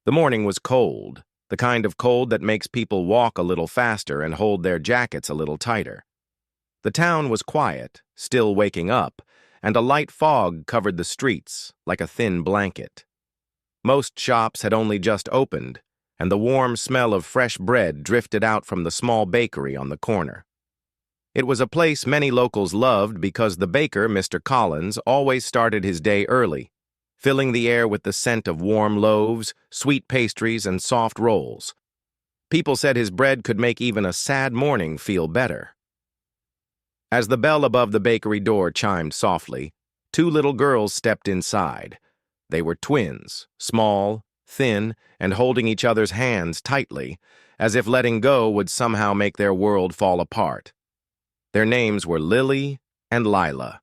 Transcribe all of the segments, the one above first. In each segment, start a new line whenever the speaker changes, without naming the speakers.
The morning was cold, the kind of cold that makes people walk a little faster and hold their jackets a little tighter. The town was quiet, still waking up, and a light fog covered the streets like a thin blanket. Most shops had only just opened, and the warm smell of fresh bread drifted out from the small bakery on the corner. It was a place many locals loved because the baker, Mr. Collins, always started his day early, filling the air with the scent of warm loaves, sweet pastries, and soft rolls. People said his bread could make even a sad morning feel better. As the bell above the bakery door chimed softly, two little girls stepped inside. They were twins, small, thin, and holding each other's hands tightly, as if letting go would somehow make their world fall apart. Their names were Lily and Lila.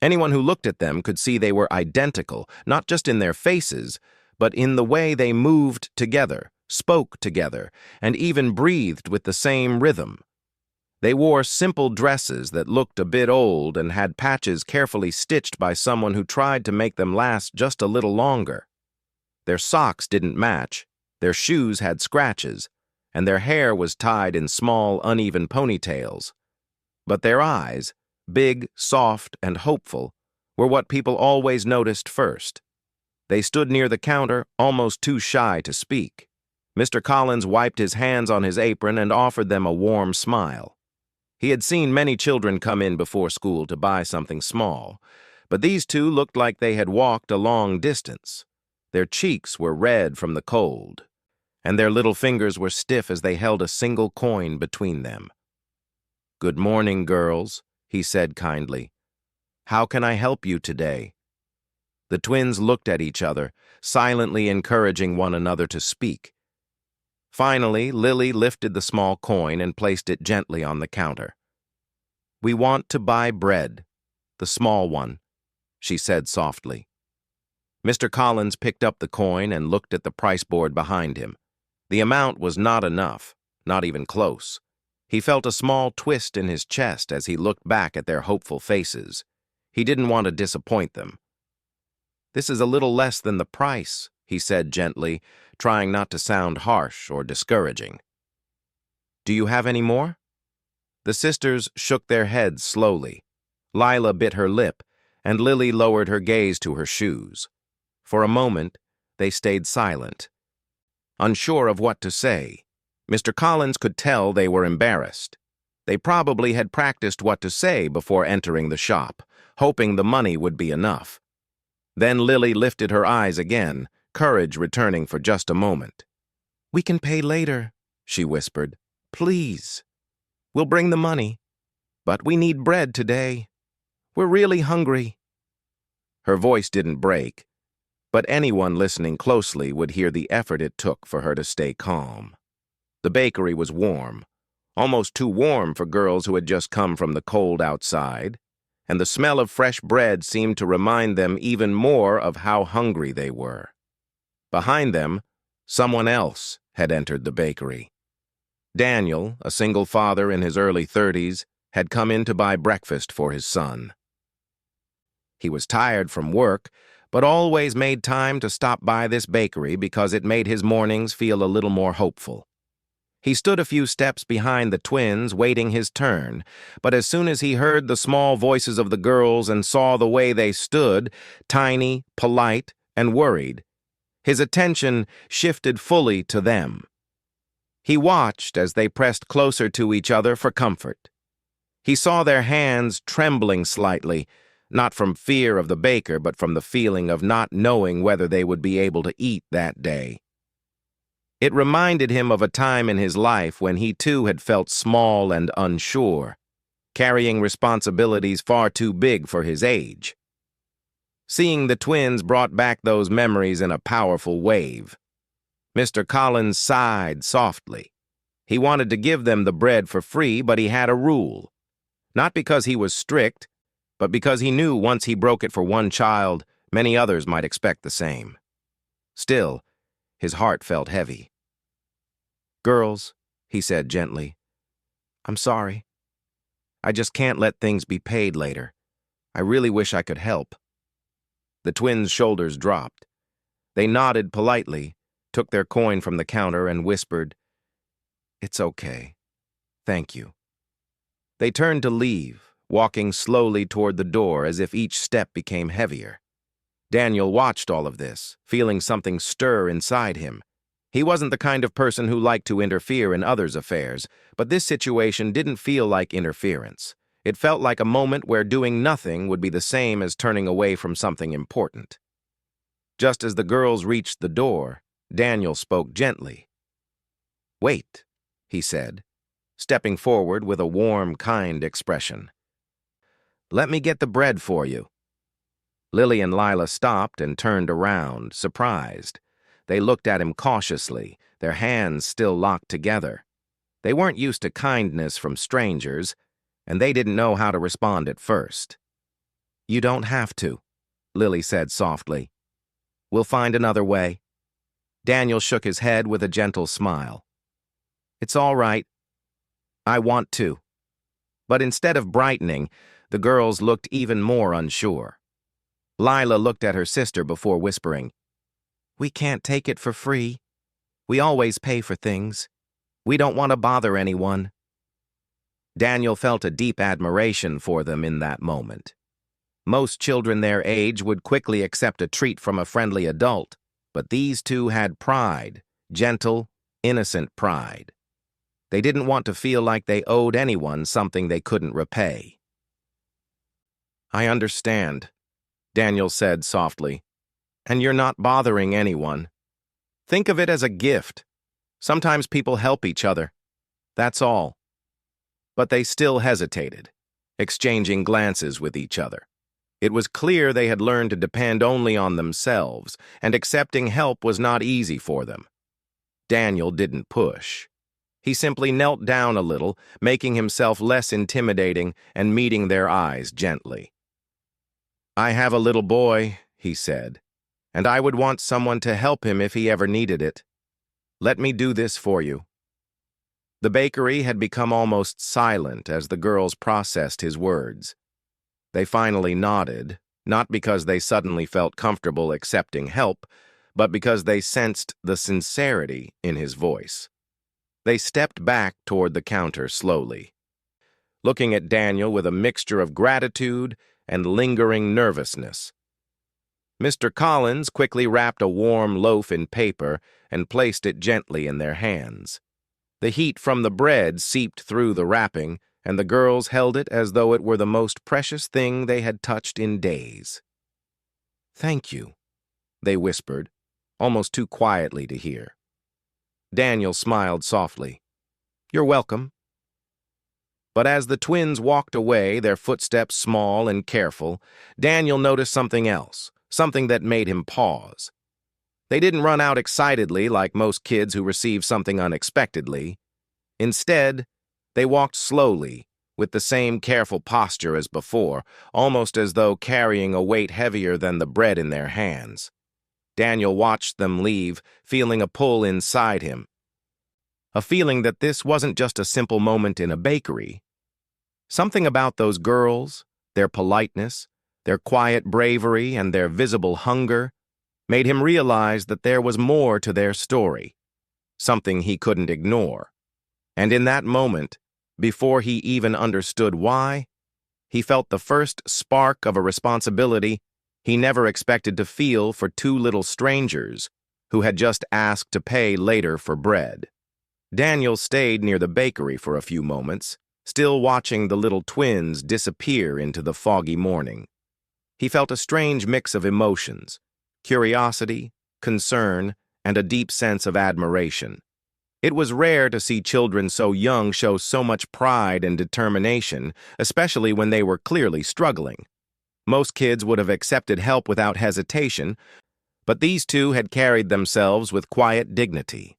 Anyone who looked at them could see they were identical, not just in their faces, but in the way they moved together, spoke together, and even breathed with the same rhythm. They wore simple dresses that looked a bit old and had patches carefully stitched by someone who tried to make them last just a little longer. Their socks didn't match, their shoes had scratches, and their hair was tied in small, uneven ponytails. But their eyes, big, soft, and hopeful, were what people always noticed first. They stood near the counter, almost too shy to speak. Mr. Collins wiped his hands on his apron and offered them a warm smile. He had seen many children come in before school to buy something small, but these two looked like they had walked a long distance. Their cheeks were red from the cold, and their little fingers were stiff as they held a single coin between them. "Good morning, girls," he said kindly. "How can I help you today?" The twins looked at each other, silently encouraging one another to speak. Finally, Lily lifted the small coin and placed it gently on the counter. "We want to buy bread, the small one," she said softly. Mr. Collins picked up the coin and looked at the price board behind him. The amount was not enough, not even close. He felt a small twist in his chest as he looked back at their hopeful faces. He didn't want to disappoint them. "This is a little less than the price," he said gently, trying not to sound harsh or discouraging. "Do you have any more?" The sisters shook their heads slowly. Lila bit her lip, and Lily lowered her gaze to her shoes. For a moment, they stayed silent, unsure of what to say. Mr. Collins could tell they were embarrassed. They probably had practiced what to say before entering the shop, hoping the money would be enough. Then Lily lifted her eyes again, courage returning for just a moment. "We can pay later," she whispered. "Please. We'll bring the money. But we need bread today. We're really hungry." Her voice didn't break, but anyone listening closely would hear the effort it took for her to stay calm. The bakery was warm, almost too warm for girls who had just come from the cold outside, and the smell of fresh bread seemed to remind them even more of how hungry they were. Behind them, someone else had entered the bakery. Daniel, a single father in his early 30s, had come in to buy breakfast for his son. He was tired from work, but always made time to stop by this bakery because it made his mornings feel a little more hopeful. He stood a few steps behind the twins, waiting his turn, but as soon as he heard the small voices of the girls and saw the way they stood, tiny, polite, and worried, his attention shifted fully to them. He watched as they pressed closer to each other for comfort. He saw their hands trembling slightly, not from fear of the baker, but from the feeling of not knowing whether they would be able to eat that day. It reminded him of a time in his life when he too had felt small and unsure, carrying responsibilities far too big for his age. Seeing the twins brought back those memories in a powerful wave. Mr. Collins sighed softly. He wanted to give them the bread for free, but he had a rule. Not because he was strict, but because he knew once he broke it for one child, many others might expect the same. Still, his heart felt heavy. "Girls," he said gently, "I'm sorry. I just can't let things be paid later. I really wish I could help." The twins' shoulders dropped. They nodded politely, took their coin from the counter, and whispered, "It's okay. Thank you." They turned to leave, walking slowly toward the door as if each step became heavier. Daniel watched all of this, feeling something stir inside him. He wasn't the kind of person who liked to interfere in others' affairs, but this situation didn't feel like interference. It felt like a moment where doing nothing would be the same as turning away from something important. Just as the girls reached the door, Daniel spoke gently. "Wait," he said, stepping forward with a warm, kind expression. "Let me get the bread for you." Lily and Lila stopped and turned around, surprised. They looked at him cautiously, their hands still locked together. They weren't used to kindness from strangers, and they didn't know how to respond at first. "You don't have to," Lily said softly. "We'll find another way." Daniel shook his head with a gentle smile. "It's all right. I want to." But instead of brightening, the girls looked even more unsure. Lila looked at her sister before whispering, "We can't take it for free. We always pay for things. We don't want to bother anyone." Daniel felt a deep admiration for them in that moment. Most children their age would quickly accept a treat from a friendly adult, but these two had pride, gentle, innocent pride. They didn't want to feel like they owed anyone something they couldn't repay. "I understand," Daniel said softly, "and you're not bothering anyone. Think of it as a gift. Sometimes people help each other. That's all." But they still hesitated, exchanging glances with each other. It was clear they had learned to depend only on themselves, and accepting help was not easy for them. Daniel didn't push. He simply knelt down a little, making himself less intimidating and meeting their eyes gently. "I have a little boy," he said, "and I would want someone to help him if he ever needed it. Let me do this for you." The bakery had become almost silent as the girls processed his words. They finally nodded, not because they suddenly felt comfortable accepting help, but because they sensed the sincerity in his voice. They stepped back toward the counter slowly, looking at Daniel with a mixture of gratitude and lingering nervousness. Mr. Collins quickly wrapped a warm loaf in paper and placed it gently in their hands. The heat from the bread seeped through the wrapping, and the girls held it as though it were the most precious thing they had touched in days. "Thank you," they whispered, almost too quietly to hear. Daniel smiled softly. "You're welcome." But as the twins walked away, their footsteps small and careful, Daniel noticed something else, something that made him pause. They didn't run out excitedly like most kids who receive something unexpectedly. Instead, they walked slowly, with the same careful posture as before, almost as though carrying a weight heavier than the bread in their hands. Daniel watched them leave, feeling a pull inside him. A feeling that this wasn't just a simple moment in a bakery. Something about those girls, their politeness, their quiet bravery, and their visible hunger made him realize that there was more to their story, something he couldn't ignore. And in that moment, before he even understood why, he felt the first spark of a responsibility he never expected to feel for two little strangers who had just asked to pay later for bread. Daniel stayed near the bakery for a few moments, still watching the little twins disappear into the foggy morning. He felt a strange mix of emotions: curiosity, concern, and a deep sense of admiration. It was rare to see children so young show so much pride and determination, especially when they were clearly struggling. Most kids would have accepted help without hesitation, but these two had carried themselves with quiet dignity.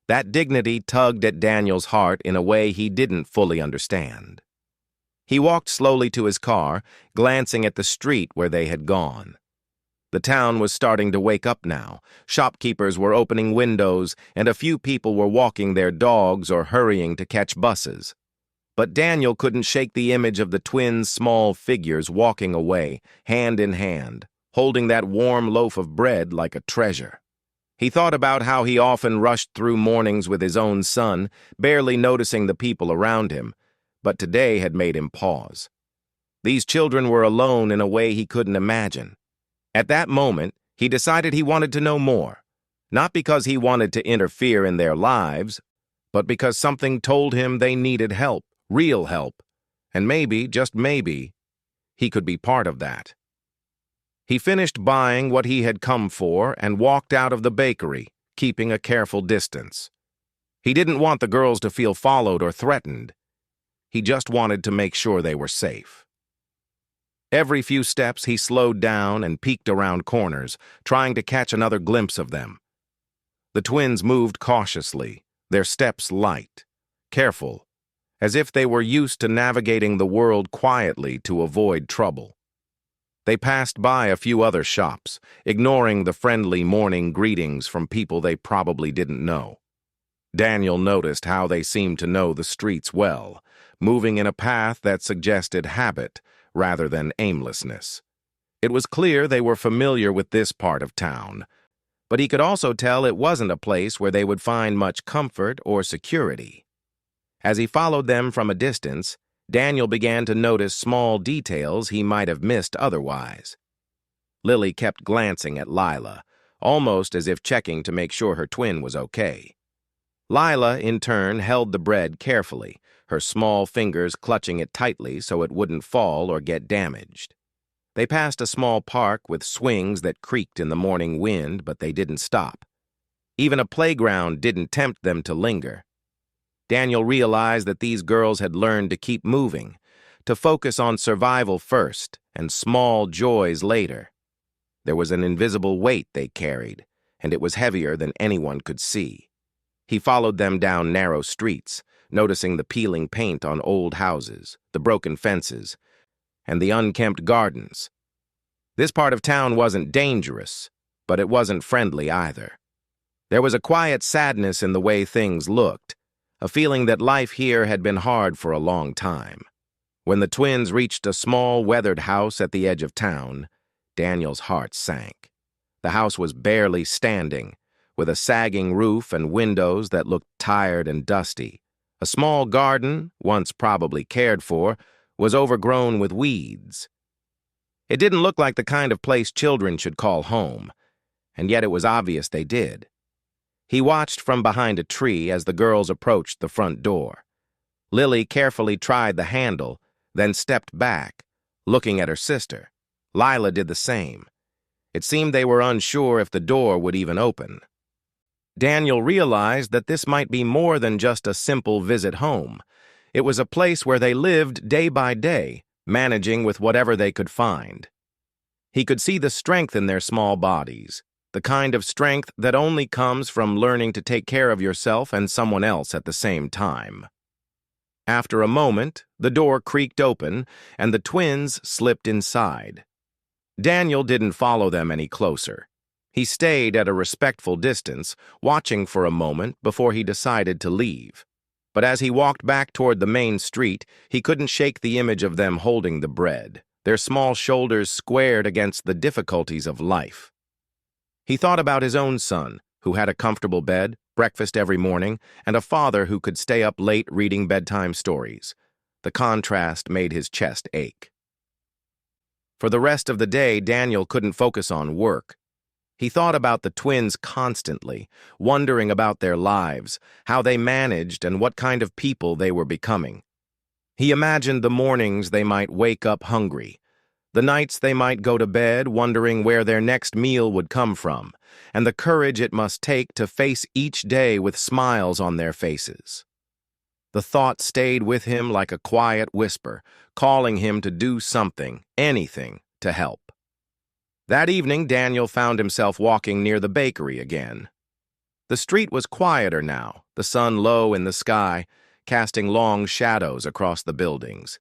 That dignity tugged at Daniel's heart in a way he didn't fully understand. He walked slowly to his car, glancing at the street where they had gone. The town was starting to wake up now. Shopkeepers were opening windows, and a few people were walking their dogs or hurrying to catch buses. But Daniel couldn't shake the image of the twins' small figures walking away, hand in hand, holding that warm loaf of bread like a treasure. He thought about how he often rushed through mornings with his own son, barely noticing the people around him, but today had made him pause. These children were alone in a way he couldn't imagine. At that moment, he decided he wanted to know more, not because he wanted to interfere in their lives, but because something told him they needed help, real help, and maybe, just maybe, he could be part of that. He finished buying what he had come for and walked out of the bakery, keeping a careful distance. He didn't want the girls to feel followed or threatened. He just wanted to make sure they were safe. Every few steps he slowed down and peeked around corners, trying to catch another glimpse of them. The twins moved cautiously, their steps light, careful, as if they were used to navigating the world quietly to avoid trouble. They passed by a few other shops, ignoring the friendly morning greetings from people they probably didn't know. Daniel noticed how they seemed to know the streets well, moving in a path that suggested habit rather than aimlessness. It was clear they were familiar with this part of town, but he could also tell it wasn't a place where they would find much comfort or security. As he followed them from a distance, Daniel began to notice small details he might have missed otherwise. Lily kept glancing at Lila, almost as if checking to make sure her twin was okay. Lila, in turn, held the bread carefully, her small fingers clutching it tightly so it wouldn't fall or get damaged. They passed a small park with swings that creaked in the morning wind, but they didn't stop. Even a playground didn't tempt them to linger. Daniel realized that these girls had learned to keep moving, to focus on survival first and small joys later. There was an invisible weight they carried, and it was heavier than anyone could see. He followed them down narrow streets, noticing the peeling paint on old houses, the broken fences, and the unkempt gardens. This part of town wasn't dangerous, but it wasn't friendly either. There was a quiet sadness in the way things looked, a feeling that life here had been hard for a long time. When the twins reached a small, weathered house at the edge of town, Daniel's heart sank. The house was barely standing, with a sagging roof and windows that looked tired and dusty. A small garden, once probably cared for, was overgrown with weeds. It didn't look like the kind of place children should call home, and yet it was obvious they did. He watched from behind a tree as the girls approached the front door. Lily carefully tried the handle, then stepped back, looking at her sister. Lila did the same. It seemed they were unsure if the door would even open. Daniel realized that this might be more than just a simple visit home. It was a place where they lived day by day, managing with whatever they could find. He could see the strength in their small bodies, the kind of strength that only comes from learning to take care of yourself and someone else at the same time. After a moment, the door creaked open, and the twins slipped inside. Daniel didn't follow them any closer. He stayed at a respectful distance, watching for a moment before he decided to leave. But as he walked back toward the main street, he couldn't shake the image of them holding the bread, their small shoulders squared against the difficulties of life. He thought about his own son, who had a comfortable bed, breakfast every morning, and a father who could stay up late reading bedtime stories. The contrast made his chest ache. For the rest of the day, Daniel couldn't focus on work. He thought about the twins constantly, wondering about their lives, how they managed, and what kind of people they were becoming. He imagined the mornings they might wake up hungry, the nights they might go to bed wondering where their next meal would come from, and the courage it must take to face each day with smiles on their faces. The thought stayed with him like a quiet whisper, calling him to do something, anything, to help. That evening, Daniel found himself walking near the bakery again. The street was quieter now, the sun low in the sky, casting long shadows across the buildings.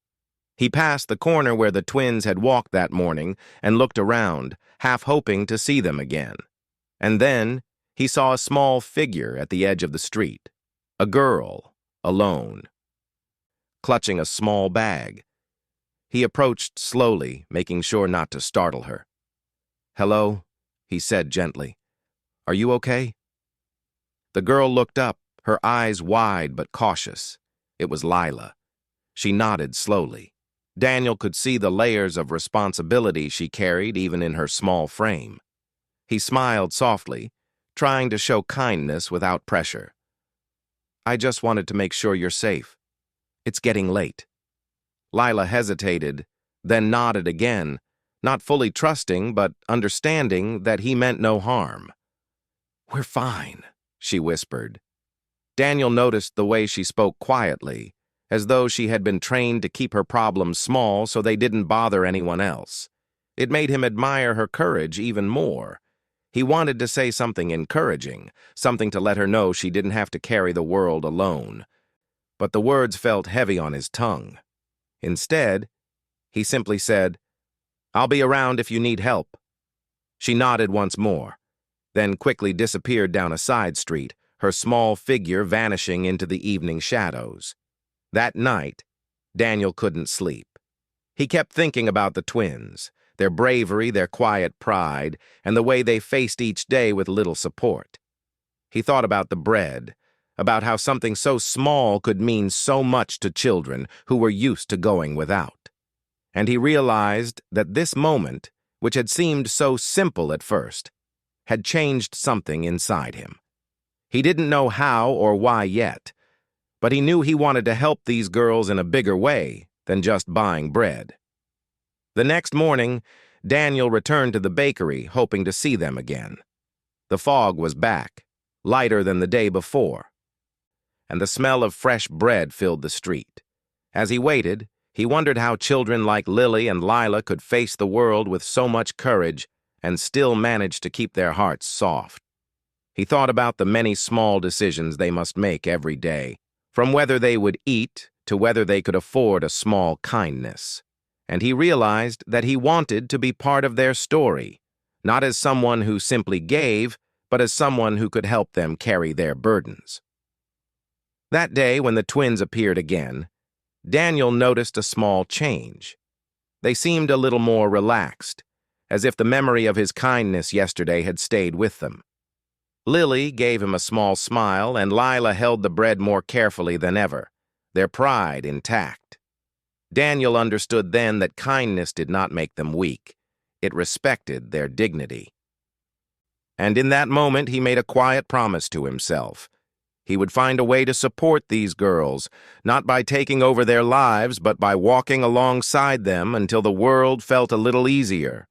He passed the corner where the twins had walked that morning and looked around, half hoping to see them again. And then he saw a small figure at the edge of the street, a girl, alone, clutching a small bag. He approached slowly, making sure not to startle her. "Hello?" he said gently. "Are you okay?" The girl looked up, her eyes wide but cautious. It was Lila. She nodded slowly. Daniel could see the layers of responsibility she carried even in her small frame. He smiled softly, trying to show kindness without pressure. "I just wanted to make sure you're safe. It's getting late." Lila hesitated, then nodded again, not fully trusting but understanding that he meant no harm. "We're fine," she whispered. Daniel noticed the way she spoke quietly, as though she had been trained to keep her problems small so they didn't bother anyone else. It made him admire her courage even more. He wanted to say something encouraging, something to let her know she didn't have to carry the world alone. But the words felt heavy on his tongue. Instead, he simply said, "I'll be around if you need help." She nodded once more, then quickly disappeared down a side street, her small figure vanishing into the evening shadows. That night, Daniel couldn't sleep. He kept thinking about the twins, their bravery, their quiet pride, and the way they faced each day with little support. He thought about the bread, about how something so small could mean so much to children who were used to going without. And he realized that this moment, which had seemed so simple at first, had changed something inside him. He didn't know how or why yet, but he knew he wanted to help these girls in a bigger way than just buying bread. The next morning, Daniel returned to the bakery, hoping to see them again. The fog was back, lighter than the day before, and the smell of fresh bread filled the street. As he waited, he wondered how children like Lily and Lila could face the world with so much courage and still manage to keep their hearts soft. He thought about the many small decisions they must make every day, from whether they would eat to whether they could afford a small kindness. And he realized that he wanted to be part of their story, not as someone who simply gave, but as someone who could help them carry their burdens. That day, when the twins appeared again, Daniel noticed a small change. They seemed a little more relaxed, as if the memory of his kindness yesterday had stayed with them. Lily gave him a small smile, and Lila held the bread more carefully than ever, their pride intact. Daniel understood then that kindness did not make them weak. It respected their dignity. And in that moment, he made a quiet promise to himself. He would find a way to support these girls, not by taking over their lives, but by walking alongside them until the world felt a little easier.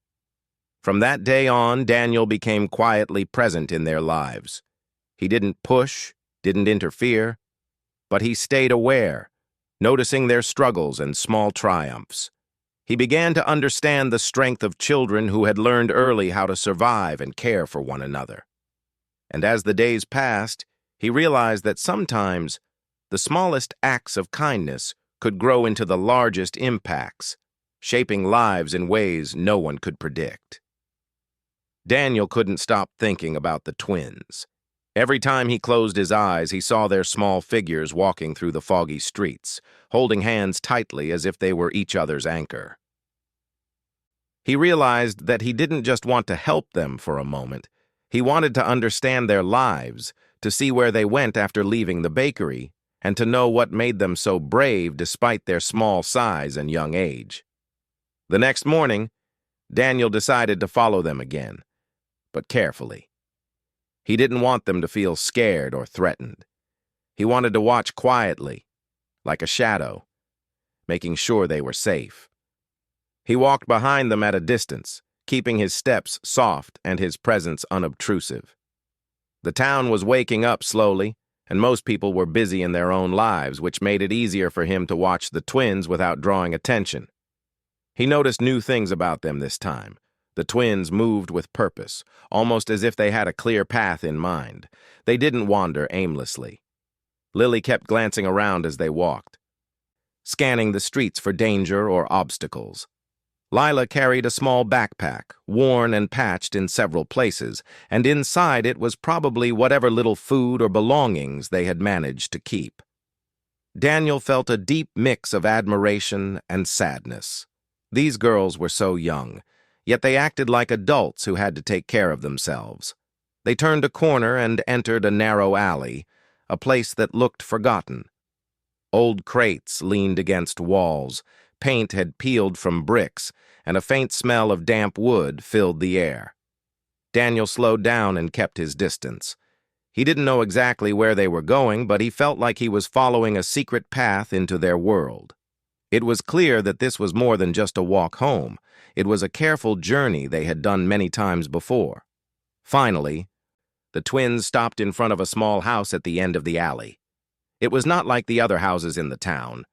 From that day on, Daniel became quietly present in their lives. He didn't push, didn't interfere, but he stayed aware, noticing their struggles and small triumphs. He began to understand the strength of children who had learned early how to survive and care for one another. And as the days passed, he realized that sometimes the smallest acts of kindness could grow into the largest impacts, shaping lives in ways no one could predict. Daniel couldn't stop thinking about the twins. Every time he closed his eyes, he saw their small figures walking through the foggy streets, holding hands tightly as if they were each other's anchor. He realized that he didn't just want to help them for a moment. He wanted to understand their lives, to see where they went after leaving the bakery, and to know what made them so brave despite their small size and young age. The next morning, Daniel decided to follow them again, but carefully. He didn't want them to feel scared or threatened. He wanted to watch quietly, like a shadow, making sure they were safe. He walked behind them at a distance, keeping his steps soft and his presence unobtrusive. The town was waking up slowly, and most people were busy in their own lives, which made it easier for him to watch the twins without drawing attention. He noticed new things about them this time. The twins moved with purpose, almost as if they had a clear path in mind. They didn't wander aimlessly. Lily kept glancing around as they walked, scanning the streets for danger or obstacles. Lila carried a small backpack, worn and patched in several places, and inside it was probably whatever little food or belongings they had managed to keep. Daniel felt a deep mix of admiration and sadness. These girls were so young, yet they acted like adults who had to take care of themselves. They turned a corner and entered a narrow alley, a place that looked forgotten. Old crates leaned against walls, paint had peeled from bricks, and a faint smell of damp wood filled the air. Daniel slowed down and kept his distance. He didn't know exactly where they were going, but he felt like he was following a secret path into their world. It was clear that this was more than just a walk home. It was a careful journey they had done many times before. Finally, the twins stopped in front of a small house at the end of the alley. It was not like the other houses in the town.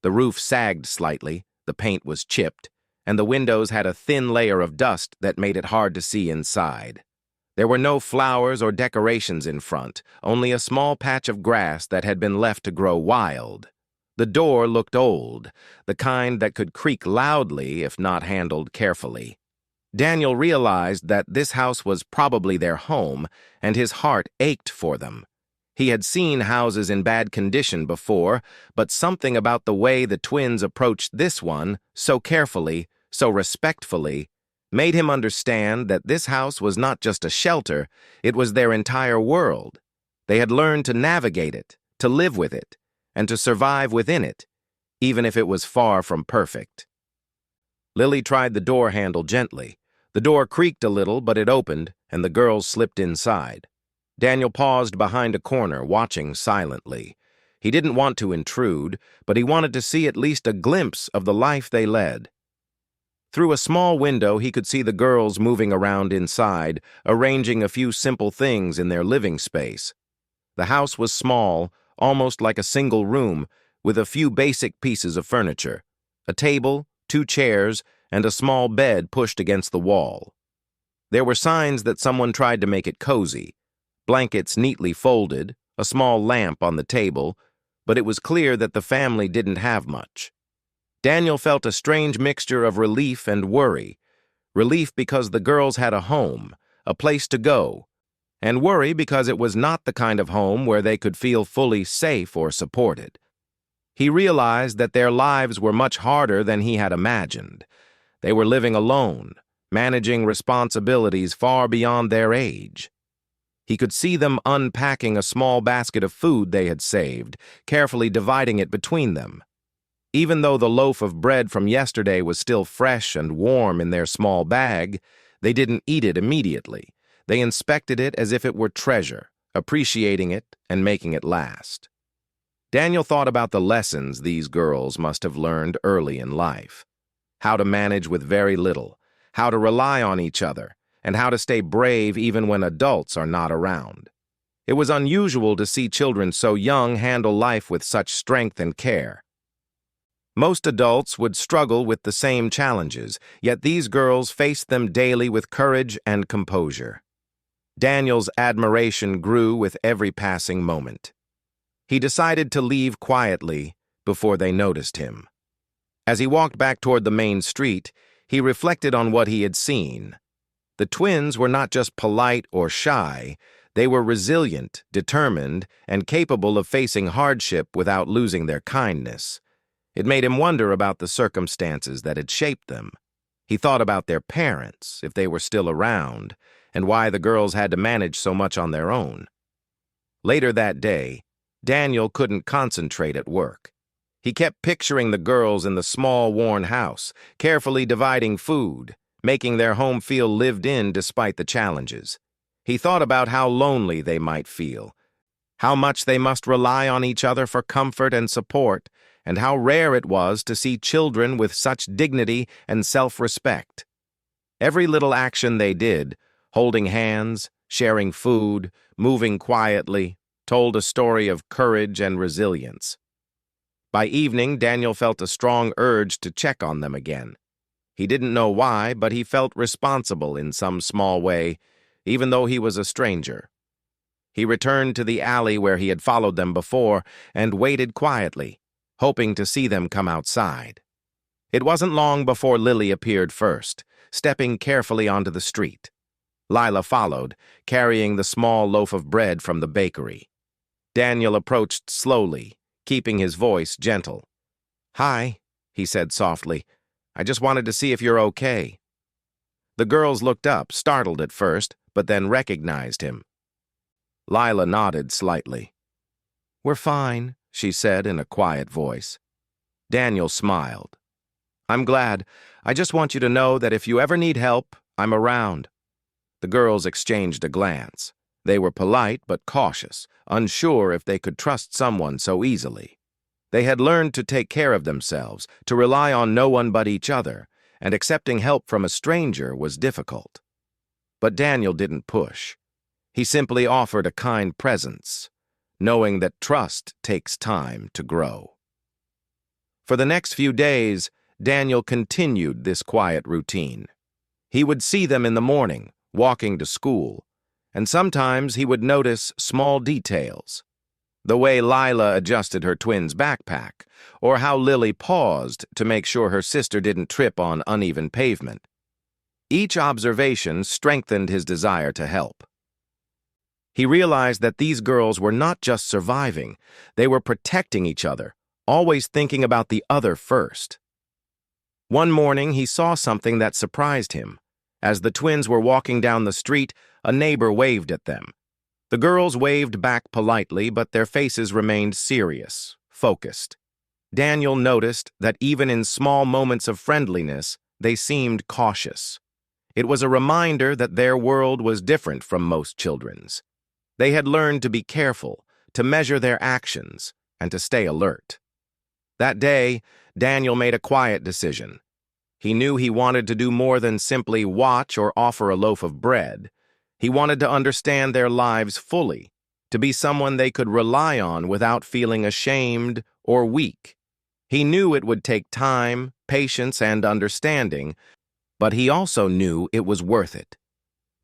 The roof sagged slightly, the paint was chipped, and the windows had a thin layer of dust that made it hard to see inside. There were no flowers or decorations in front, only a small patch of grass that had been left to grow wild. The door looked old, the kind that could creak loudly if not handled carefully. Daniel realized that this house was probably their home, and his heart ached for them. He had seen houses in bad condition before, but something about the way the twins approached this one, so carefully, so respectfully, made him understand that this house was not just a shelter, it was their entire world. They had learned to navigate it, to live with it, and to survive within it, even if it was far from perfect. Lily tried the door handle gently. The door creaked a little, but it opened, and the girls slipped inside. Daniel paused behind a corner, watching silently. He didn't want to intrude, but he wanted to see at least a glimpse of the life they led. Through a small window, he could see the girls moving around inside, arranging a few simple things in their living space. The house was small, almost like a single room, with a few basic pieces of furniture: a table, 2 chairs, and a small bed pushed against the wall. There were signs that someone tried to make it cozy: blankets neatly folded, a small lamp on the table, but it was clear that the family didn't have much. Daniel felt a strange mixture of relief and worry. Relief because the girls had a home, a place to go, and worry because it was not the kind of home where they could feel fully safe or supported. He realized that their lives were much harder than he had imagined. They were living alone, managing responsibilities far beyond their age. He could see them unpacking a small basket of food they had saved, carefully dividing it between them. Even though the loaf of bread from yesterday was still fresh and warm in their small bag, they didn't eat it immediately. They inspected it as if it were treasure, appreciating it and making it last. Daniel thought about the lessons these girls must have learned early in life: how to manage with very little, how to rely on each other, and how to stay brave even when adults are not around. It was unusual to see children so young handle life with such strength and care. Most adults would struggle with the same challenges, yet these girls faced them daily with courage and composure. Daniel's admiration grew with every passing moment. He decided to leave quietly before they noticed him. As he walked back toward the main street, he reflected on what he had seen. The twins were not just polite or shy, they were resilient, determined, and capable of facing hardship without losing their kindness. It made him wonder about the circumstances that had shaped them. He thought about their parents, if they were still around, and why the girls had to manage so much on their own. Later that day, Daniel couldn't concentrate at work. He kept picturing the girls in the small, worn house, carefully dividing food, making their home feel lived in despite the challenges. He thought about how lonely they might feel, how much they must rely on each other for comfort and support, and how rare it was to see children with such dignity and self-respect. Every little action they did, holding hands, sharing food, moving quietly, told a story of courage and resilience. By evening, Daniel felt a strong urge to check on them again. He didn't know why, but he felt responsible in some small way, even though he was a stranger. He returned to the alley where he had followed them before and waited quietly, hoping to see them come outside. It wasn't long before Lily appeared first, stepping carefully onto the street. Lila followed, carrying the small loaf of bread from the bakery. Daniel approached slowly, keeping his voice gentle. "Hi," he said softly. "I just wanted to see if you're okay." The girls looked up, startled at first, but then recognized him. Lila nodded slightly. "We're fine," she said in a quiet voice. Daniel smiled. "I'm glad. I just want you to know that if you ever need help, I'm around." The girls exchanged a glance. They were polite but cautious, unsure if they could trust someone so easily. They had learned to take care of themselves, to rely on no one but each other, and accepting help from a stranger was difficult. But Daniel didn't push. He simply offered a kind presence, knowing that trust takes time to grow. For the next few days, Daniel continued this quiet routine. He would see them in the morning, walking to school, and sometimes he would notice small details. The way Lila adjusted her twin's backpack, or how Lily paused to make sure her sister didn't trip on uneven pavement. Each observation strengthened his desire to help. He realized that these girls were not just surviving, they were protecting each other, always thinking about the other first. One morning, he saw something that surprised him. As the twins were walking down the street, a neighbor waved at them. The girls waved back politely, but their faces remained serious, focused. Daniel noticed that even in small moments of friendliness, they seemed cautious. It was a reminder that their world was different from most children's. They had learned to be careful, to measure their actions, and to stay alert. That day, Daniel made a quiet decision. He knew he wanted to do more than simply watch or offer a loaf of bread. He wanted to understand their lives fully, to be someone they could rely on without feeling ashamed or weak. He knew it would take time, patience, and understanding, but he also knew it was worth it.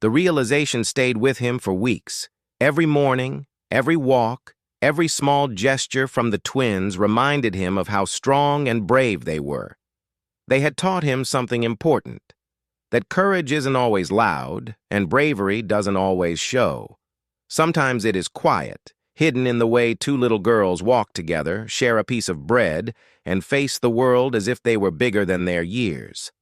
The realization stayed with him for weeks. Every morning, every walk, every small gesture from the twins reminded him of how strong and brave they were. They had taught him something important, that courage isn't always loud, and bravery doesn't always show. Sometimes it is quiet, hidden in the way two little girls walk together, share a piece of bread, and face the world as if they were bigger than their years.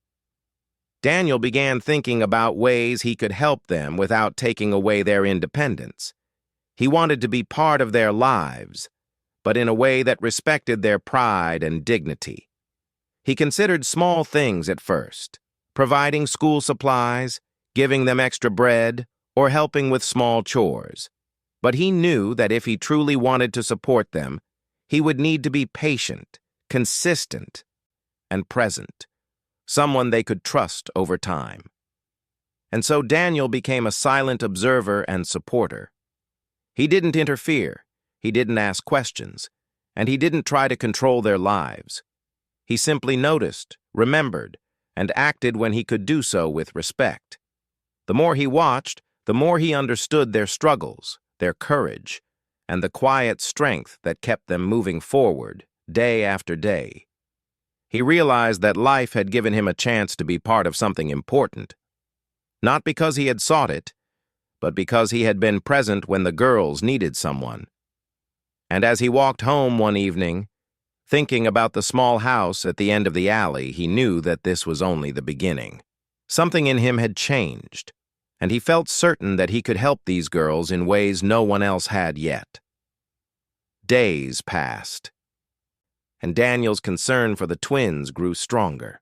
Daniel began thinking about ways he could help them without taking away their independence. He wanted to be part of their lives, but in a way that respected their pride and dignity. He considered small things at first, providing school supplies, giving them extra bread, or helping with small chores. But he knew that if he truly wanted to support them, he would need to be patient, consistent, and present. Someone they could trust over time. And so Daniel became a silent observer and supporter. He didn't interfere, he didn't ask questions, and he didn't try to control their lives. He simply noticed, remembered, and acted when he could do so with respect. The more he watched, the more he understood their struggles, their courage, and the quiet strength that kept them moving forward, day after day. He realized that life had given him a chance to be part of something important. Not because he had sought it, but because he had been present when the girls needed someone. And as he walked home one evening, thinking about the small house at the end of the alley, he knew that this was only the beginning. Something in him had changed, and he felt certain that he could help these girls in ways no one else had yet. Days passed, and Daniel's concern for the twins grew stronger.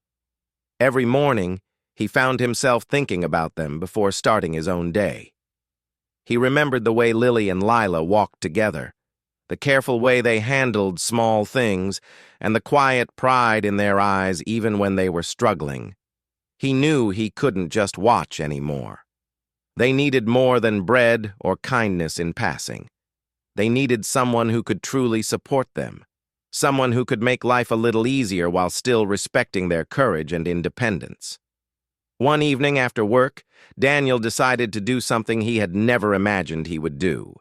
Every morning, he found himself thinking about them before starting his own day. He remembered the way Lily and Lila walked together, the careful way they handled small things, and the quiet pride in their eyes even when they were struggling. He knew he couldn't just watch anymore. They needed more than bread or kindness in passing. They needed someone who could truly support them. Someone who could make life a little easier while still respecting their courage and independence. One evening after work, Daniel decided to do something he had never imagined he would do.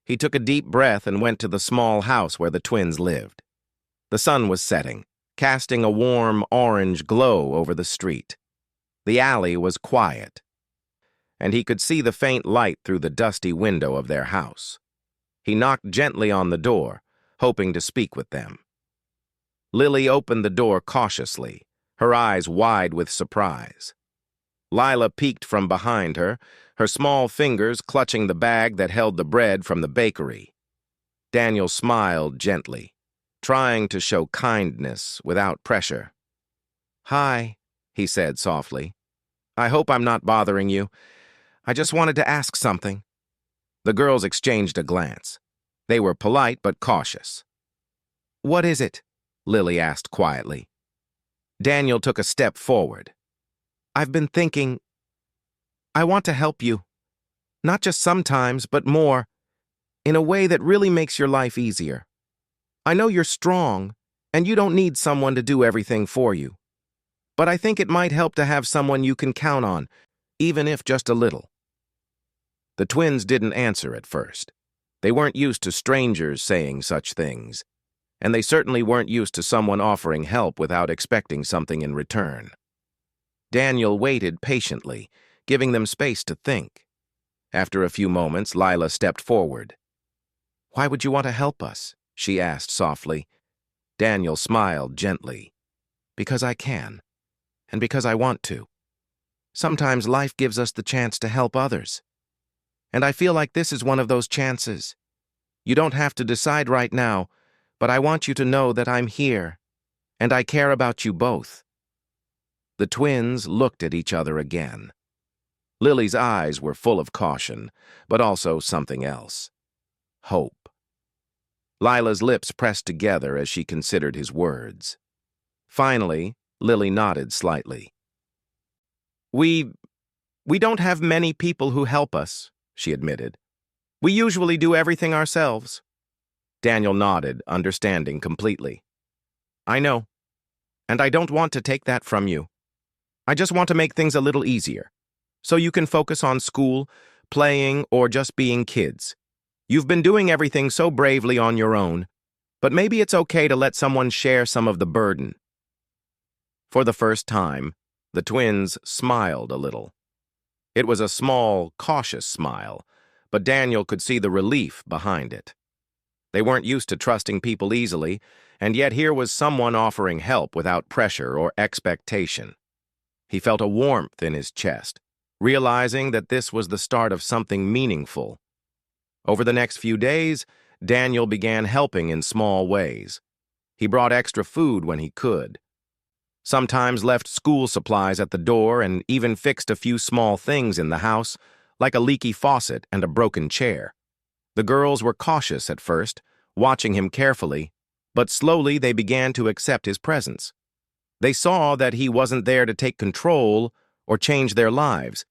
He took a deep breath and went to the small house where the twins lived. The sun was setting, casting a warm orange glow over the street. The alley was quiet, and he could see the faint light through the dusty window of their house. He knocked gently on the door, hoping to speak with them. Lily opened the door cautiously, her eyes wide with surprise. Lila peeked from behind her, her small fingers clutching the bag that held the bread from the bakery. Daniel smiled gently, trying to show kindness without pressure. "Hi," he said softly. "I hope I'm not bothering you. I just wanted to ask something." The girls exchanged a glance. They were polite but cautious. "What is it?" Lily asked quietly. Daniel took a step forward. "I've been thinking. I want to help you. Not just sometimes, but more, in a way that really makes your life easier. I know you're strong, and you don't need someone to do everything for you. But I think it might help to have someone you can count on, even if just a little." The twins didn't answer at first. They weren't used to strangers saying such things, and they certainly weren't used to someone offering help without expecting something in return. Daniel waited patiently, giving them space to think. After a few moments, Lila stepped forward. "Why would you want to help us?" she asked softly. Daniel smiled gently. "Because I can, and because I want to. Sometimes life gives us the chance to help others. And I feel like this is one of those chances. You don't have to decide right now, but I want you to know that I'm here, and I care about you both." The twins looked at each other again. Lily's eyes were full of caution, but also something else. Hope. Lila's lips pressed together as she considered his words. Finally, Lily nodded slightly. We don't have many people who help us," she admitted. "We usually do everything ourselves." Daniel nodded, understanding completely. "I know, and I don't want to take that from you. I just want to make things a little easier, so you can focus on school, playing, or just being kids. You've been doing everything so bravely on your own, but maybe it's okay to let someone share some of the burden." For the first time, the twins smiled a little. It was a small, cautious smile, but Daniel could see the relief behind it. They weren't used to trusting people easily, and yet here was someone offering help without pressure or expectation. He felt a warmth in his chest, realizing that this was the start of something meaningful. Over the next few days, Daniel began helping in small ways. He brought extra food when he could, sometimes left school supplies at the door, and even fixed a few small things in the house, like a leaky faucet and a broken chair. The girls were cautious at first, watching him carefully, but slowly they began to accept his presence. They saw that he wasn't there to take control or change their lives.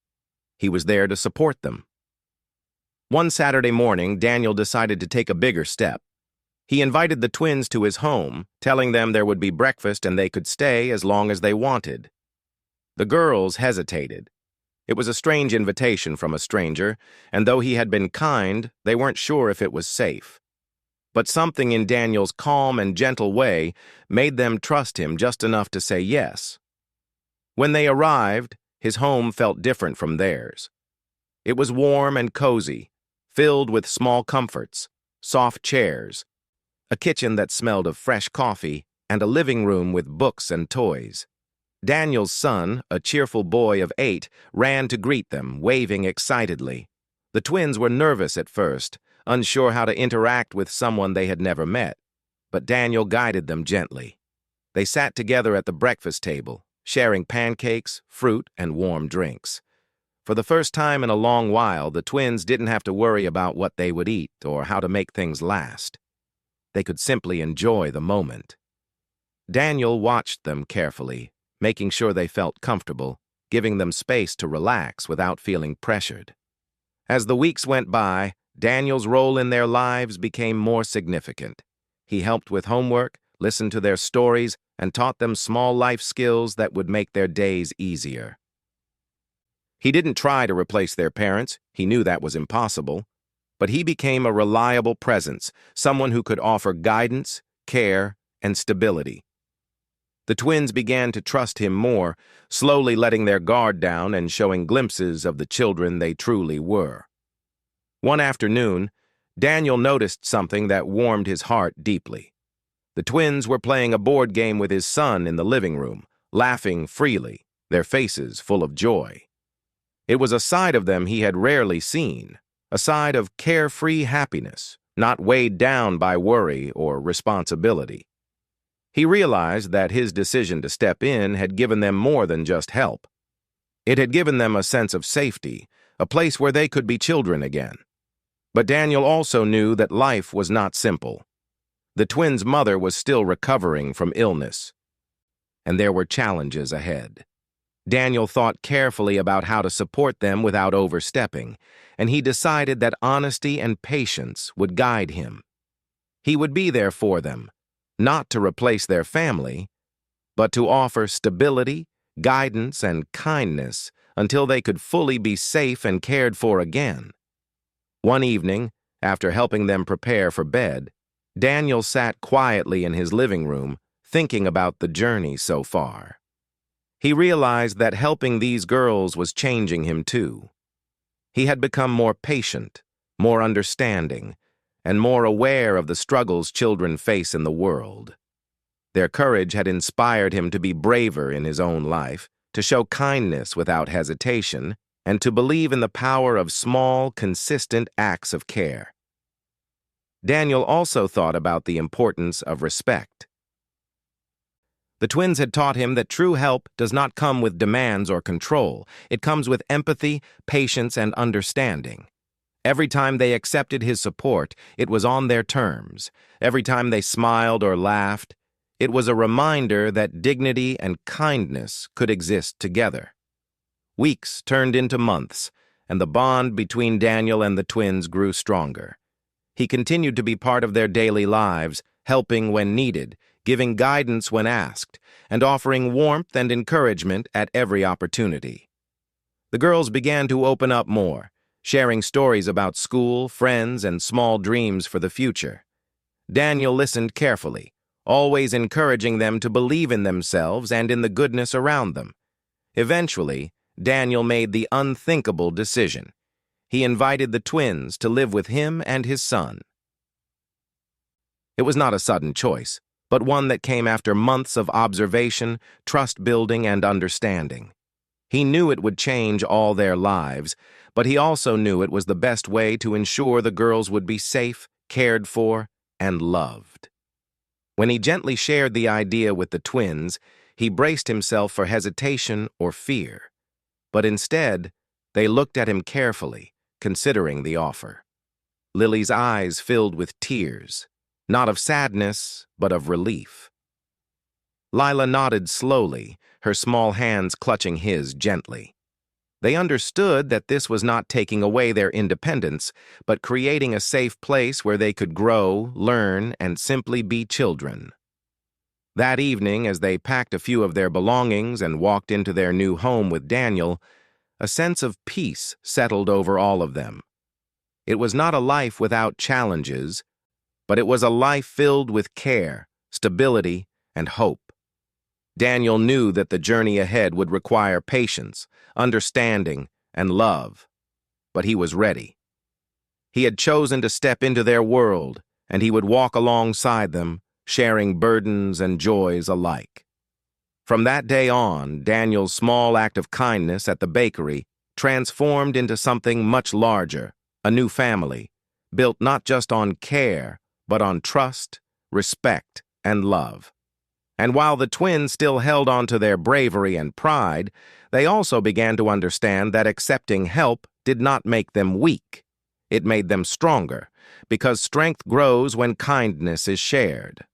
He was there to support them. One Saturday morning, Daniel decided to take a bigger step. He invited the twins to his home, telling them there would be breakfast and they could stay as long as they wanted. The girls hesitated. It was a strange invitation from a stranger, and though he had been kind, they weren't sure if it was safe. But something in Daniel's calm and gentle way made them trust him just enough to say yes. When they arrived, his home felt different from theirs. It was warm and cozy, filled with small comforts, soft chairs, a kitchen that smelled of fresh coffee, and a living room with books and toys. Daniel's son, a cheerful boy of 8, ran to greet them, waving excitedly. The twins were nervous at first, unsure how to interact with someone they had never met, but Daniel guided them gently. They sat together at the breakfast table, sharing pancakes, fruit, and warm drinks. For the first time in a long while, the twins didn't have to worry about what they would eat or how to make things last. They could simply enjoy the moment. Daniel watched them carefully, making sure they felt comfortable, giving them space to relax without feeling pressured. As the weeks went by, Daniel's role in their lives became more significant. He helped with homework, listened to their stories, and taught them small life skills that would make their days easier. He didn't try to replace their parents. He knew that was impossible. But he became a reliable presence, someone who could offer guidance, care, and stability. The twins began to trust him more, slowly letting their guard down and showing glimpses of the children they truly were. One afternoon, Daniel noticed something that warmed his heart deeply. The twins were playing a board game with his son in the living room, laughing freely, their faces full of joy. It was a side of them he had rarely seen, a side of carefree happiness, not weighed down by worry or responsibility. He realized that his decision to step in had given them more than just help. It had given them a sense of safety, a place where they could be children again. But Daniel also knew that life was not simple. The twins' mother was still recovering from illness, and there were challenges ahead. Daniel thought carefully about how to support them without overstepping, and he decided that honesty and patience would guide him. He would be there for them, not to replace their family, but to offer stability, guidance, and kindness until they could fully be safe and cared for again. One evening, after helping them prepare for bed, Daniel sat quietly in his living room, thinking about the journey so far. He realized that helping these girls was changing him too. He had become more patient, more understanding, and more aware of the struggles children face in the world. Their courage had inspired him to be braver in his own life, to show kindness without hesitation, and to believe in the power of small, consistent acts of care. Daniel also thought about the importance of respect. The twins had taught him that true help does not come with demands or control. It comes with empathy, patience, and understanding. Every time they accepted his support, it was on their terms. Every time they smiled or laughed, it was a reminder that dignity and kindness could exist together. Weeks turned into months, and the bond between Daniel and the twins grew stronger. He continued to be part of their daily lives, helping when needed, giving guidance when asked, and offering warmth and encouragement at every opportunity. The girls began to open up more, sharing stories about school, friends, and small dreams for the future. Daniel listened carefully, always encouraging them to believe in themselves and in the goodness around them. Eventually, Daniel made the unthinkable decision. He invited the twins to live with him and his son. It was not a sudden choice, but one that came after months of observation, trust-building, and understanding. He knew it would change all their lives, but he also knew it was the best way to ensure the girls would be safe, cared for, and loved. When he gently shared the idea with the twins, he braced himself for hesitation or fear. But instead, they looked at him carefully, considering the offer. Lily's eyes filled with tears, not of sadness, but of relief. Lila nodded slowly, her small hands clutching his gently. They understood that this was not taking away their independence, but creating a safe place where they could grow, learn, and simply be children. That evening, as they packed a few of their belongings and walked into their new home with Daniel, a sense of peace settled over all of them. It was not a life without challenges, but it was a life filled with care, stability, and hope. Daniel knew that the journey ahead would require patience, understanding, and love, but he was ready. He had chosen to step into their world, and he would walk alongside them, sharing burdens and joys alike. From that day on, Daniel's small act of kindness at the bakery transformed into something much larger, a new family, built not just on care, but on trust, respect, and love. And while the twins still held on to their bravery and pride, they also began to understand that accepting help did not make them weak. It made them stronger, because strength grows when kindness is shared.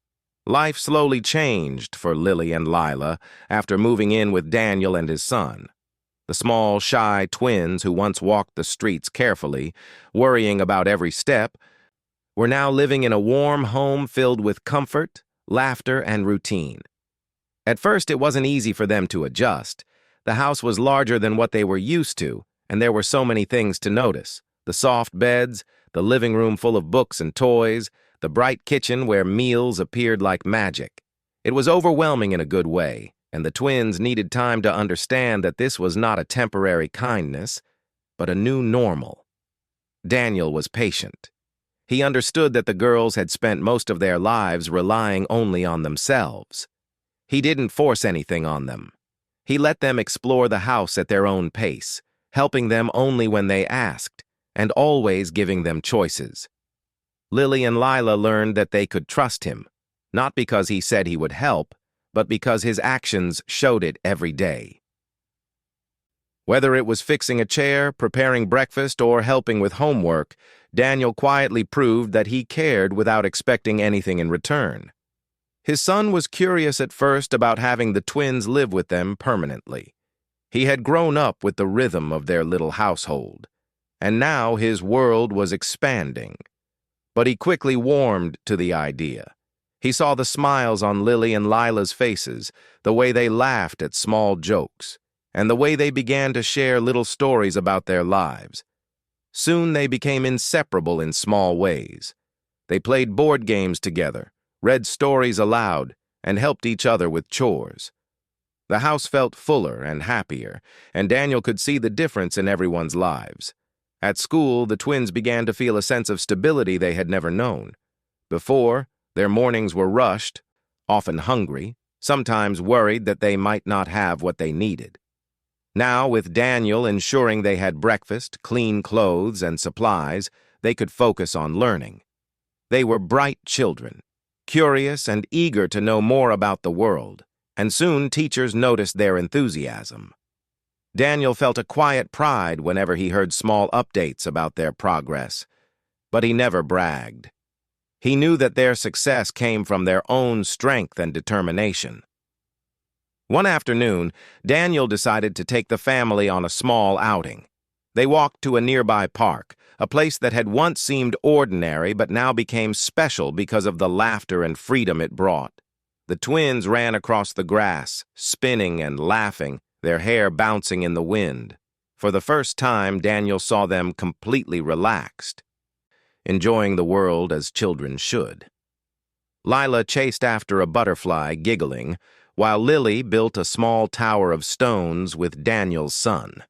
Life slowly changed for Lily and Lila after moving in with Daniel and his son. The small, shy twins who once walked the streets carefully, worrying about every step, were now living in a warm home filled with comfort, laughter, and routine. At first, it wasn't easy for them to adjust. The house was larger than what they were used to, and there were so many things to notice. The soft beds, the living room full of books and toys, the bright kitchen where meals appeared like magic. It was overwhelming in a good way, and the twins needed time to understand that this was not a temporary kindness, but a new normal. Daniel was patient. He understood that the girls had spent most of their lives relying only on themselves. He didn't force anything on them. He let them explore the house at their own pace, helping them only when they asked, and always giving them choices. Lily and Lila learned that they could trust him, not because he said he would help, but because his actions showed it every day. Whether it was fixing a chair, preparing breakfast, or helping with homework, Daniel quietly proved that he cared without expecting anything in return. His son was curious at first about having the twins live with them permanently. He had grown up with the rhythm of their little household, and now his world was expanding. But he quickly warmed to the idea. He saw the smiles on Lily and Lila's faces, the way they laughed at small jokes, and the way they began to share little stories about their lives. Soon they became inseparable in small ways. They played board games together, read stories aloud, and helped each other with chores. The house felt fuller and happier, and Daniel could see the difference in everyone's lives. At school, the twins began to feel a sense of stability they had never known. Before, their mornings were rushed, often hungry, sometimes worried that they might not have what they needed. Now, with Daniel ensuring they had breakfast, clean clothes, and supplies, they could focus on learning. They were bright children, curious and eager to know more about the world, and soon teachers noticed their enthusiasm. Daniel felt a quiet pride whenever he heard small updates about their progress, but he never bragged. He knew that their success came from their own strength and determination. One afternoon, Daniel decided to take the family on a small outing. They walked to a nearby park, a place that had once seemed ordinary but now became special because of the laughter and freedom it brought. The twins ran across the grass, spinning and laughing, their hair bouncing in the wind. For the first time, Daniel saw them completely relaxed, enjoying the world as children should. Lila chased after a butterfly, giggling, while Lily built a small tower of stones with Daniel's son.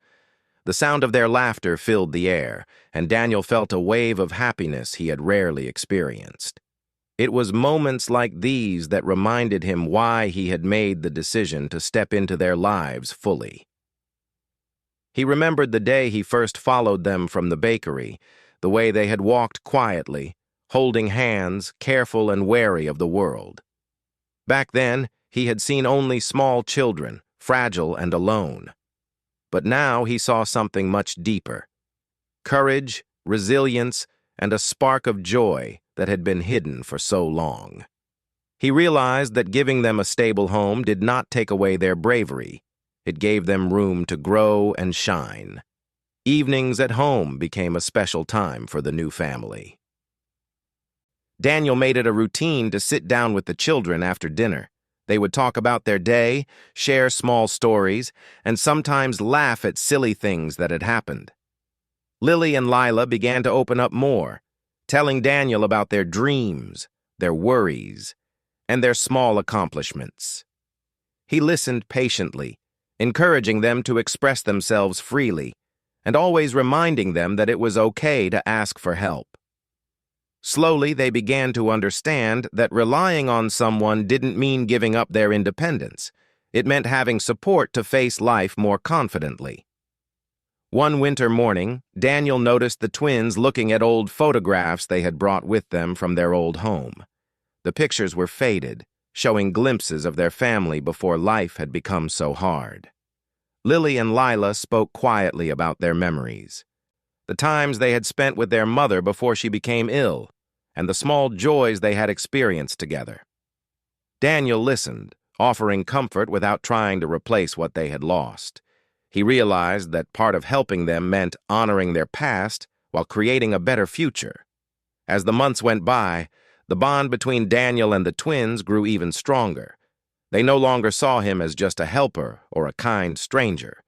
The sound of their laughter filled the air, and Daniel felt a wave of happiness he had rarely experienced. It was moments like these that reminded him why he had made the decision to step into their lives fully. He remembered the day he first followed them from the bakery, the way they had walked quietly, holding hands, careful and wary of the world. Back then, he had seen only small children, fragile and alone. But now he saw something much deeper: courage, resilience, and a spark of joy that had been hidden for so long. He realized that giving them a stable home did not take away their bravery. It gave them room to grow and shine. Evenings at home became a special time for the new family. Daniel made it a routine to sit down with the children after dinner. They would talk about their day, share small stories, and sometimes laugh at silly things that had happened. Lily and Lila began to open up more, telling Daniel about their dreams, their worries, and their small accomplishments. He listened patiently, encouraging them to express themselves freely, and always reminding them that it was okay to ask for help. Slowly, they began to understand that relying on someone didn't mean giving up their independence. It meant having support to face life more confidently. One winter morning, Daniel noticed the twins looking at old photographs they had brought with them from their old home. The pictures were faded, showing glimpses of their family before life had become so hard. Lily and Lila spoke quietly about their memories, the times they had spent with their mother before she became ill, and the small joys they had experienced together. Daniel listened, offering comfort without trying to replace what they had lost. He realized that part of helping them meant honoring their past while creating a better future. As the months went by, the bond between Daniel and the twins grew even stronger. They no longer saw him as just a helper or a kind stranger.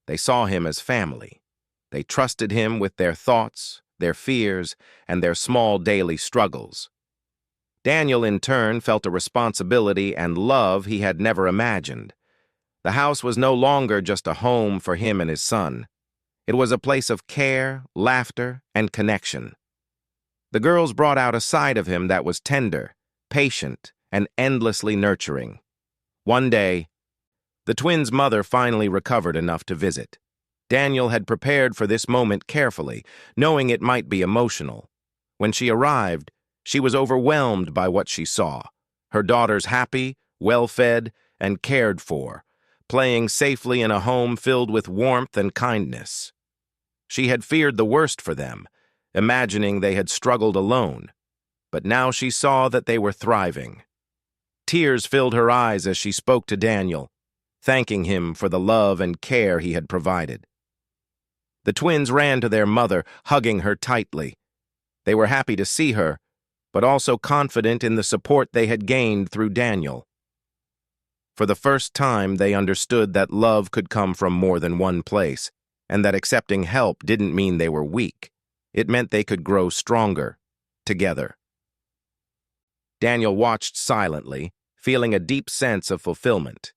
They saw him as family. They trusted him with their thoughts, their fears, and their small daily struggles. Daniel, in turn, felt a responsibility and love he had never imagined. The house was no longer just a home for him and his son. It was a place of care, laughter, and connection. The girls brought out a side of him that was tender, patient, and endlessly nurturing. One day, the twins' mother finally recovered enough to visit. Daniel had prepared for this moment carefully, knowing it might be emotional. When she arrived, she was overwhelmed by what she saw. Her daughters happy, well-fed, and cared for, playing safely in a home filled with warmth and kindness. She had feared the worst for them, imagining they had struggled alone, but now she saw that they were thriving. Tears filled her eyes as she spoke to Daniel, thanking him for the love and care he had provided. The twins ran to their mother, hugging her tightly. They were happy to see her, but also confident in the support they had gained through Daniel. For the first time, they understood that love could come from more than one place, and that accepting help didn't mean they were weak. It meant they could grow stronger, together. Daniel watched silently, feeling a deep sense of fulfillment.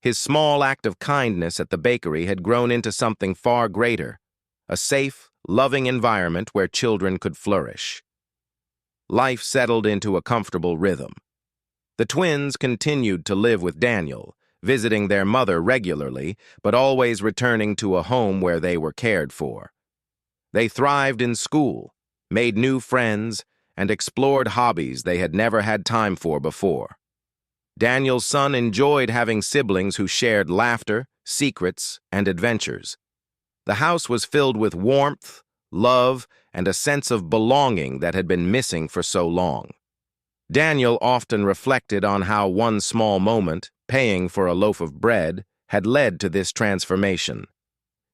His small act of kindness at the bakery had grown into something far greater, a safe, loving environment where children could flourish. Life settled into a comfortable rhythm. The twins continued to live with Daniel, visiting their mother regularly, but always returning to a home where they were cared for. They thrived in school, made new friends, and explored hobbies they had never had time for before. Daniel's son enjoyed having siblings who shared laughter, secrets, and adventures. The house was filled with warmth, love, and a sense of belonging that had been missing for so long. Daniel often reflected on how one small moment, paying for a loaf of bread, had led to this transformation.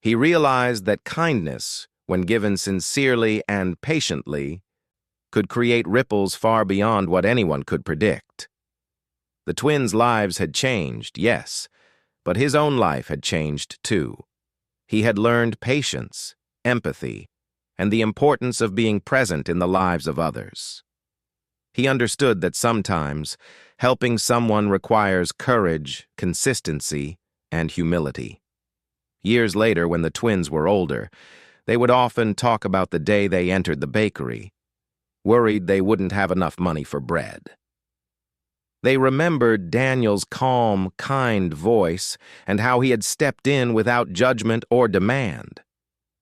He realized that kindness, when given sincerely and patiently, could create ripples far beyond what anyone could predict. The twins' lives had changed, yes, but his own life had changed too. He had learned patience, empathy, and the importance of being present in the lives of others. He understood that sometimes helping someone requires courage, consistency, and humility. Years later, when the twins were older, they would often talk about the day they entered the bakery, worried they wouldn't have enough money for bread. They remembered Daniel's calm, kind voice and how he had stepped in without judgment or demand.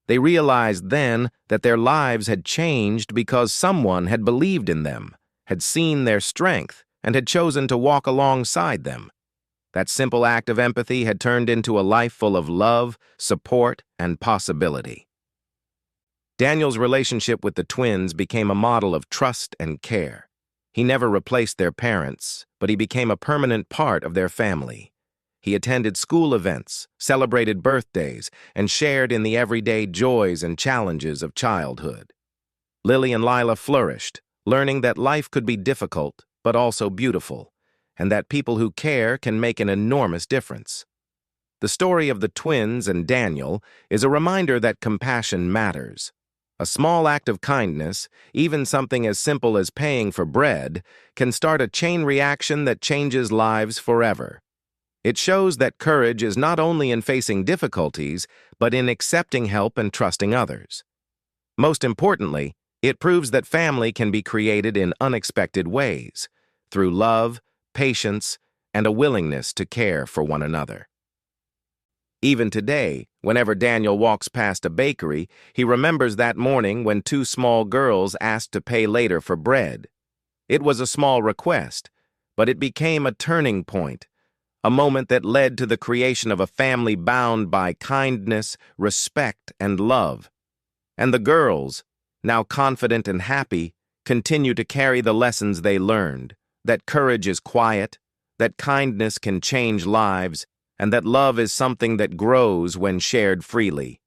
They realized then that their lives had changed because someone had believed in them, had seen their strength, and had chosen to walk alongside them. That simple act of empathy had turned into a life full of love, support, and possibility. Daniel's relationship with the twins became a model of trust and care. He never replaced their parents, but he became a permanent part of their family. He attended school events, celebrated birthdays, and shared in the everyday joys and challenges of childhood. Lily and Lila flourished, learning that life could be difficult, but also beautiful, and that people who care can make an enormous difference. The story of the twins and Daniel is a reminder that compassion matters. A small act of kindness, even something as simple as paying for bread, can start a chain reaction that changes lives forever. It shows that courage is not only in facing difficulties, but in accepting help and trusting others. Most importantly, it proves that family can be created in unexpected ways, through love, patience, and a willingness to care for one another. Even today, whenever Daniel walks past a bakery, he remembers that morning when two small girls asked to pay later for bread. It was a small request, but it became a turning point, a moment that led to the creation of a family bound by kindness, respect, and love. And the girls, now confident and happy, continue to carry the lessons they learned, that courage is quiet, that kindness can change lives, and that love is something that grows when shared freely.